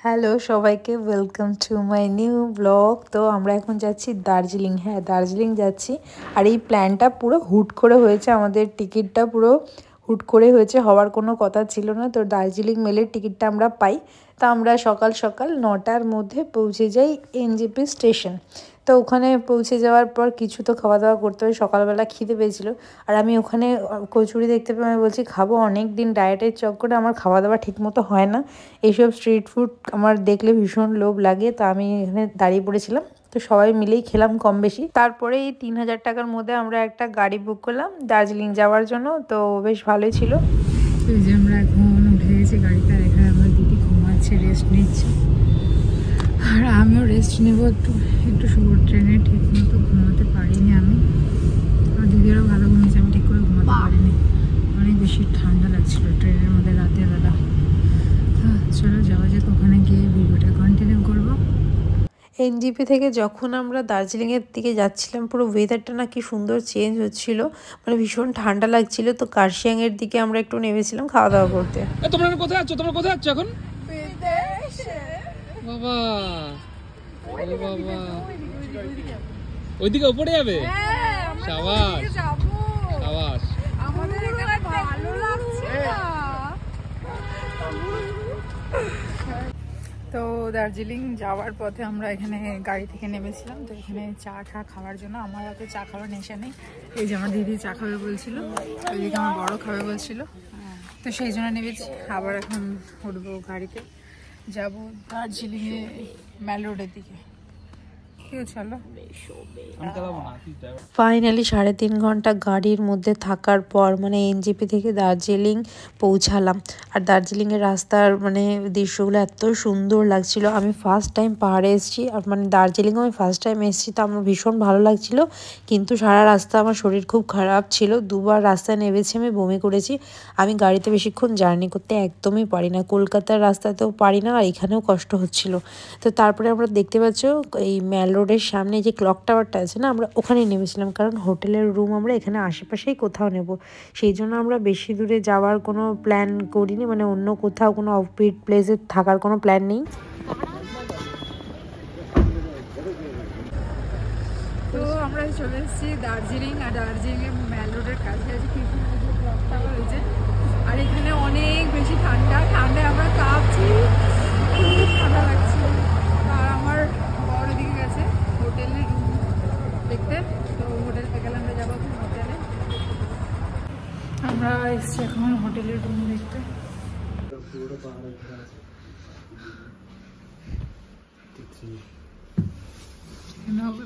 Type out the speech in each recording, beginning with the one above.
Hello সবাইকে, welcome to my new blog. তো আমরা এখন যাচ্ছি দার্জিলিং। হ্যাঁ, দার্জিলিং যাচ্ছি। আর এই প্ল্যানটা পুরো হুট করে হয়েছে, আমাদের টিকিটটা পুরো হুট করে হয়েছে, হওয়ার কোনো কথা ছিল না। তো দার্জিলিং মেলের টিকিটটা আমরা পাই। তা আমরা সকাল সকাল 9টার মধ্যে পৌঁছে যাই এনজেপি স্টেশন। তো ওখানে পৌঁছে যাওয়ার পর কিছু তো খাওয়া দাওয়া করতে হবে, সকালবেলা খিদে পেয়েছিল। আর আমি ওখানে কচুরি দেখতে পেয়ে আমি বলছি খাবো, অনেক দিন ডায়েটের চক্করে আমার খাওয়া দাওয়া ঠিকমতো হয় না, এইসব স্ট্রিট ফুড আমার দেখলে ভীষণ লোভ লাগে। তো আমি এখানে দাঁড়িয়ে পড়েছিলাম, তো সবাই মিলেই খেলাম কম বেশি। তারপরে এই 3000 টাকার মধ্যে আমরা একটা গাড়ি বুক করলাম দার্জিলিং যাওয়ার জন্য। তো বেশ ভালোই ছিল। এই যে আমরা এখন উঠে গেছি গাড়িতে, এখানে আমার দিদি ঘুমাচ্ছে, রেস্ট নিচ্ছে, আর আমিও রেস্ট নেব একটু একটু শুভ। ট্রেনে ঠিক মতো ঘুমাতে পারিনি আমি, আর দিদিরও ভালো ঘুমিয়েছে, আমি ঠিক করে ঘুমাতে পারিনি, অনেক বেশি ঠান্ডা লাগছিল ট্রেনের মধ্যে রাতের বেলা। হ্যাঁ, চলো যাওয়া যাক, ওখানে গিয়ে ভিডিওটা কন্টিনিউ করবো। এনজিপি থেকে যখন আমরা দার্জিলিংয়ের দিকে যাচ্ছিলাম, পুরো ওয়েদারটা না কি সুন্দর চেঞ্জ হচ্ছিল, মানে ভীষণ ঠান্ডা লাগছিল। তো কার্শিয়াংয়ের দিকে আমরা একটু নেমেছিলাম খাওয়া দাওয়া করতে। তোমরা কোথায় আছো? তোমরা কোথায় আছো এখন? বাবা বাবা, ওইদিকে উপরে যাবে? সাবাস সাবাস। তো দার্জিলিং যাওয়ার পথে আমরা এখানে গাড়ি থেকে নেমেছিলাম। তো এখানে চা খাওয়ার জন্য, আমার হাতে চা খাওয়ার নেশা নেই। এই যে আমার দিদি চা খাবে বলছিল, ওইদিকে আমার বড় খাবে বলছিল, তো সেই জন্য নেমেছি। আবার এখন উঠবো গাড়িতে, যাব দার্জিলিংয়ে ম্যাল রোডের দিকে। চলো। ফাইনালি 3.5 ঘন্টা গাড়ির মধ্যে থাকার পর মানে এনজিপি থেকে দার্জিলিং পৌঁছালাম। আর দার্জিলিংয়ের রাস্তার মানে দৃশ্যগুলো এত সুন্দর লাগছিল। আমি ফার্স্ট টাইম পাহাড়ে এসেছি, আর মানে দার্জিলিংও আমি ফার্স্ট টাইম এসেছি, তো আমার ভীষণ ভালো লাগছিল। কিন্তু সারা রাস্তা আমার শরীর খুব খারাপ ছিল, দুবার রাস্তায় নেমেছি, আমি বমি করেছি। আমি গাড়িতে বেশিক্ষণ জার্নি করতে একদমই পারি না, কলকাতার রাস্তাতেও পারি না, আর এখানেও কষ্ট হচ্ছিল। তো তারপরে আমরা দেখতে পাচ্ছ এই ম্যাল রোডের সামনে যে ক্লক টাওয়ারটা আছে না, আমরা ওখানেই নেমেছিলাম, কারণ হোটেলের রুম আমরা এখানে আশেপাশেই কোথাও নেব। সেই জন্য আমরা বেশি দূরে যাওয়ার কোনো প্ল্যান করিনি, মানে অন্য কোথাও কোনো অফবিট প্লেসে থাকার কোনো প্ল্যান নেই। তো আমরা চলে এসেছি দার্জিলিং, আর দার্জিলিংয়ের ম্যাল রোডের কাছে আছে কিছু ক্লক টাওয়ার হয়েছে। আর এখানে অনেক বেশি ঠান্ডায় আমরা কাঁপছি, খুব ঠান্ডা লাগছে। আর আমার বড় দিকে গেছে হোটেলের রুম দেখতে, তো হোটেল থেকে আমরা যাবো এখন হোটেলে। আমরা এসেছি এখন হোটেলের রুম দেখতে।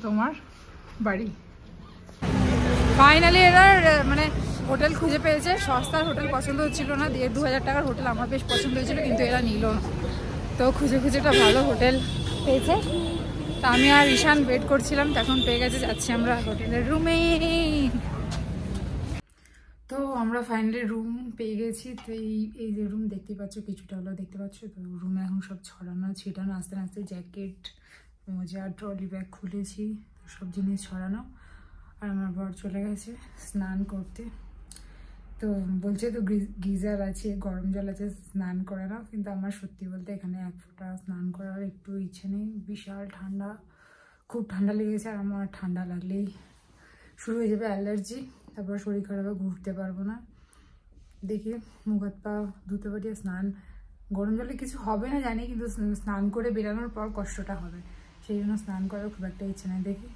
তোমার বাড়ি ফাইনালি এরা মানে হোটেল খুঁজে পেয়েছে। সস্তার হোটেল পছন্দ হচ্ছিল না, 1,5-2 হাজার টাকার হোটেল আমার বেশ পছন্দ হয়েছিল, কিন্তু এরা নিল না। তো খুঁজে একটা ভালো হোটেল পেয়েছে। তা আমি আর ঈশান ওয়েট করছিলাম, তখন পেয়ে গেছে, যাচ্ছি আমরা হোটেলের রুমে। তো আমরা ফাইনালি রুম পেয়ে গেছি। তো এই যে রুম দেখতে পাচ্ছ, কিছুটা হলো দেখতে পাচ্ছ। তো রুমে এখন সব ছড়ানো ছিটানো, আস্তে আস্তে জ্যাকেট, মোজা, ট্রলি ব্যাগ খুলেছি, সব জিনিস ছড়ানো। আর আমার বর চলে গেছে স্নান করতে। তো বলছে তো গিজার আছে, গরম জল আছে, স্নান করে নাও, কিন্তু আমার সত্যি বলতে এখানে এক ফোঁটা স্নান করার একটু ইচ্ছে নেই। বিশাল ঠান্ডা, খুব ঠান্ডা লেগেছে। আর আমার ঠান্ডা লাগলেই শুরু হয়ে যাবে অ্যালার্জি, তারপর শরীর খারাপ, ঘুরতে পারবো না। দেখি মুখ হাত পা ধুতে পারি। স্নান গরম জলে কিছু হবে না জানি, কিন্তু স্নান করে বেরানোর পর কষ্টটা হবে, সেই জন্য স্নান করার খুব একটা ইচ্ছে নেই। দেখি,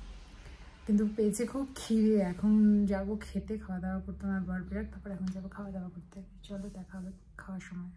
কিন্তু পেয়েছে খুব খিদে, এখন যাবো খেতে, খাওয়া দাওয়া করতে। আমার বর বিরাট, তারপর এখন যাবো খাওয়া দাওয়া করতে। চলো দেখা হবে খাওয়ার সময়।